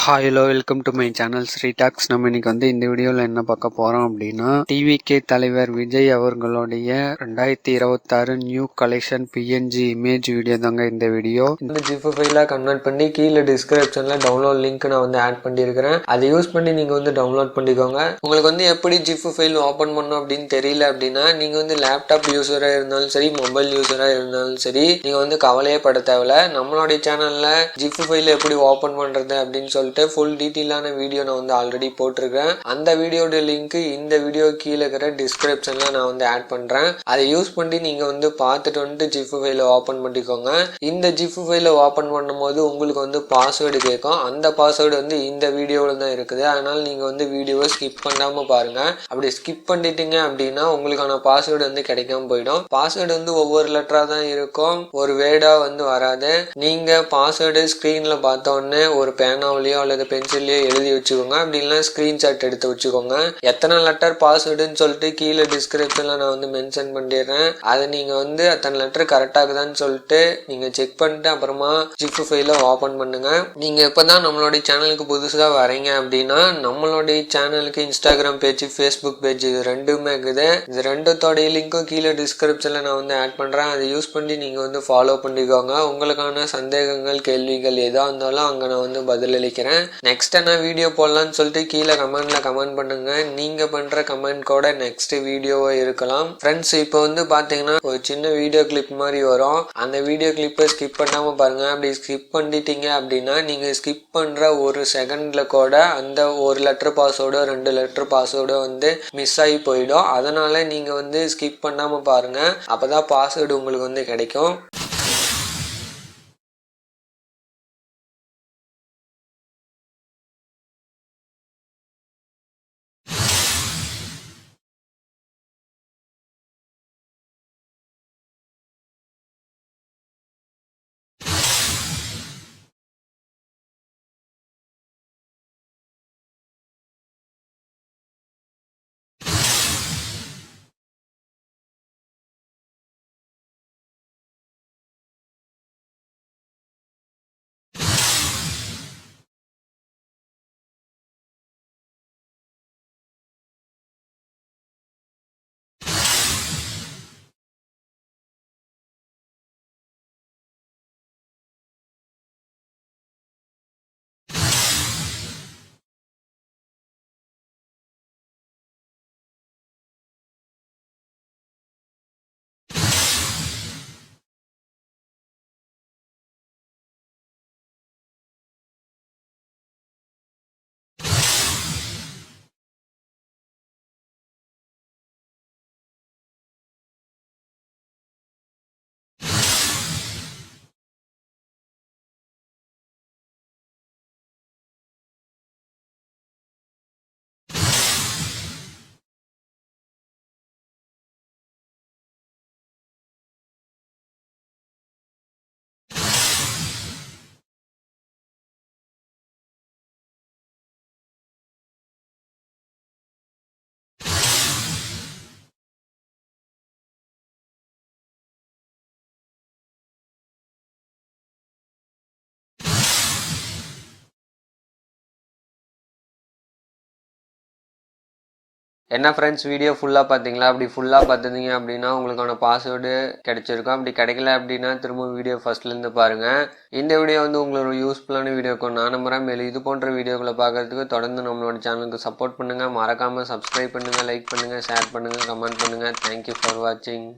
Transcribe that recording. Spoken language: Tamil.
Hi hello welcome to my channel Sri talks. நம்ம இன்னைக்கு இந்த வீடியோவில் என்ன பார்க்க போகிறோம் அப்படின்னா, டிவிகே தலைவர் விஜய் அவர்களுடைய 2026 new collection PNG image video தாங்க இந்த வீடியோ. இந்த ஜிப் ஃபைலாக கன்வெர்ட் பண்ணி கீழே டிஸ்கிரிப்ஷனில் டவுன்லோட் லிங்க் நான் ஆட் பண்ணியிருக்கிறேன். அதை யூஸ் பண்ணி நீங்கள் டவுன்லோட் பண்ணிக்கோங்க. உங்களுக்கு எப்படி ஜிப் ஃபைல் ஓப்பன் பண்ணணும் அப்படின்னு தெரியல அப்படின்னா, நீங்கள் லேப்டாப் யூஸராக இருந்தாலும் சரி, மொபைல் யூஸராக இருந்தாலும் சரி, நீங்கள் கவலையே பட தேவையில்ல. நம்மளுடைய சேனலில் ஜிப் ஃபைல் எப்படி ஓப்பன் பண்ணுறது அப்படின்னு சொல்லிட்டு ஃபுல் டீட்டெயிலான வீடியோ நான் ஆல்ரெடி போட்டிருக்கேன். அந்த வீடியோட லிங்க் இந்த வீடியோ கீழே இருக்கிற டிஸ்கிரிப்ஷன்ல நான் ஆட் பண்றேன். அதை யூஸ் பண்ணி நீங்க பார்த்துட்டு ஜிப் ஃபைல ஓபன் பண்ணிக்கோங்க. இந்த ஜிப் ஃபைல ஓபன் பண்ணும்போது உங்களுக்கு பாஸ்வேர்டு கேட்கும். அந்த பாஸ்வேர்டு இந்த வீடியோவில் தான் இருக்குது. அதனால நீங்க வீடியோவை ஸ்கிப் பண்ணாம பாருங்க. அப்படி ஸ்கிப் பண்ணிட்டீங்க அப்படின்னா உங்களுக்கான பாஸ்வேர்டு கிடைக்காம போயிடும். பாஸ்வேர்டு ஒவ்வொரு லெட்டரா தான் இருக்கும், ஒரு வேர்டா வராது. நீங்க பாஸ்வேர்டு ஸ்கிரீன்ல பார்த்த உடனே ஒரு பேனாவிலேயோ அல்லது பென்சில்லையோ எழுதி வச்சுக்கோங்க. அப்படி இல்லைன்னா ஸ்கிரீன்ஷாட் எடுத்து வச்சுக்கோங்க. எத்தனை லெட்டர் பாஸ்வேர்டுன்னு சொல்லிட்டு கீழே டிஸ்கிரிப்ஷன்ல நான் மென்ஷன் பண்ணிடுறேன். அதை நீங்க அத்தனை லெட்டர் கரெக்டாக இருக்குதான்னு சொல்லிட்டு நீங்க செக் பண்ணிட்டு அப்புறமா ஜிப் ஃபைல ஓபன் பண்ணுங்க. நீங்க இப்பதான் நம்மளுடைய சேனலுக்கு புதுசாக வரீங்க அப்படின்னா, நம்மளுடைய சேனலுக்கு இன்ஸ்டாகிராம் பேஜ், ஃபேஸ்புக் பேஜ் இது ரெண்டுமே இருக்குது. இது ரெண்டுத்தோடைய லிங்க்கும் கீழே டிஸ்கிரிப்ஷன்ல நான் ஆட் பண்றேன். அதை யூஸ் பண்ணி நீங்க ஃபாலோ பண்ணிக்கோங்க. உங்களுக்கான சந்தேகங்கள், கேள்விகள் எதா இருந்தாலும் அங்க நான் பதிலளிக்கிறேன். நெக்ஸ்ட் என்ன வீடியோ போடலாம்னு சொல்லிட்டு கீழே கமெண்ட்ல கமெண்ட் பண்ணுங்க. நீங்க பண்ற கமெண்ட் கூட நெக்ஸ்ட் வீடியோவா இருக்கலாம். ஃப்ரெண்ட்ஸ், இப்போ பாத்தீங்கன்னா ஒரு சின்ன வீடியோ கிளிப் மாதிரி வரும். அந்த வீடியோ கிளிப்பை ஸ்கிப் பண்ணாம பாருங்க. அப்படி ஸ்கிப் பண்ணிட்டீங்க அப்படின்னா நீங்க ஸ்கிப் பண்ற ஒரு செகண்ட்ல கூட அந்த ஒரு லெட்டர் பாஸ்வேர்டோ 2 லெட்டர் பாஸ்வேர்டோ மிஸ் ஆகி போயிடும். அதனால நீங்க ஸ்கிப் பண்ணாம பாருங்க. அப்பதான் பாஸ்வேர்டு உங்களுக்கு கிடைக்கும். என்ன ஃப்ரெண்ட்ஸ், வீடியோ ஃபுல்லாக பார்த்தீங்களா? அப்படி ஃபுல்லாக பார்த்துருந்தீங்க அப்படின்னா உங்களுக்கான பாஸ்வேர்டு கிடைச்சிருக்கும். அப்படி கிடைக்கல அப்படின்னா திரும்ப வீடியோ ஃபர்ஸ்ட்லேருந்து பாருங்கள். இந்த வீடியோ உங்களோட யூஸ்ஃபுல்லான வீடியோக்கும் நான் நம்புகிறேன். மேலும் இது போன்ற வீடியோக்களை பார்க்குறதுக்கு தொடர்ந்து நம்மளோட சேனலுக்கு சப்போர்ட் பண்ணுங்கள். மறக்காமல் சப்ஸ்கிரைப் பண்ணுங்கள், லைக் பண்ணுங்கள், ஷேர் பண்ணுங்கள், கமெண்ட் பண்ணுங்கள். தேங்க்யூ ஃபார் வாட்சிங்.